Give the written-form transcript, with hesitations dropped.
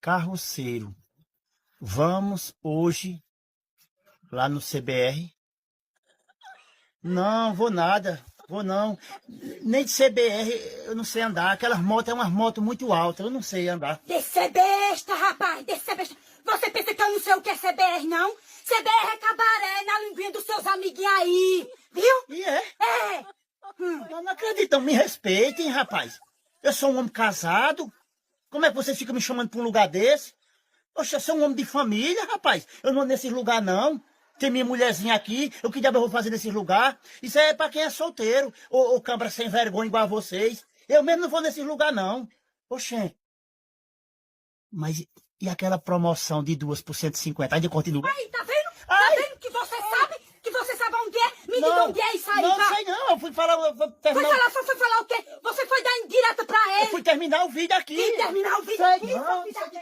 Carroceiro, vamos hoje lá no CBR? Não, vou nada, vou não. Nem de CBR eu não sei andar. Aquelas motos é umas motos muito altas, eu não sei andar. Deixa ser besta, rapaz, deixa ser besta. Você pensa que eu não sei o que é CBR, não? CBR é cabaré na linguinha dos seus amiguinhos aí, viu? E é? É. Eu não acredito, me respeitem, rapaz. Eu sou um homem casado. Como é que vocês ficam me chamando para um lugar desse? Poxa, eu sou um homem de família, rapaz. Eu não vou nesse lugar, não. Tem minha mulherzinha aqui. O que diabo eu vou fazer nesse lugar? Isso é para quem é solteiro. Ou câmara sem vergonha igual a vocês. Eu mesmo não vou nesse lugar, não. Oxê. Mas e aquela promoção de 2 por 150? Ainda continua? Aí, tá vendo? Ai. Tá vendo que você sabe? Que você sabe onde é? Me diga Não, onde é isso aí, não vá. sei não. Eu fui falar... Eu fui Foi terminar, falar o quê? Você foi dar indireta pra eu ele. fui terminar o vídeo aqui. E terminar o vídeo Sei aqui, não, seu filho da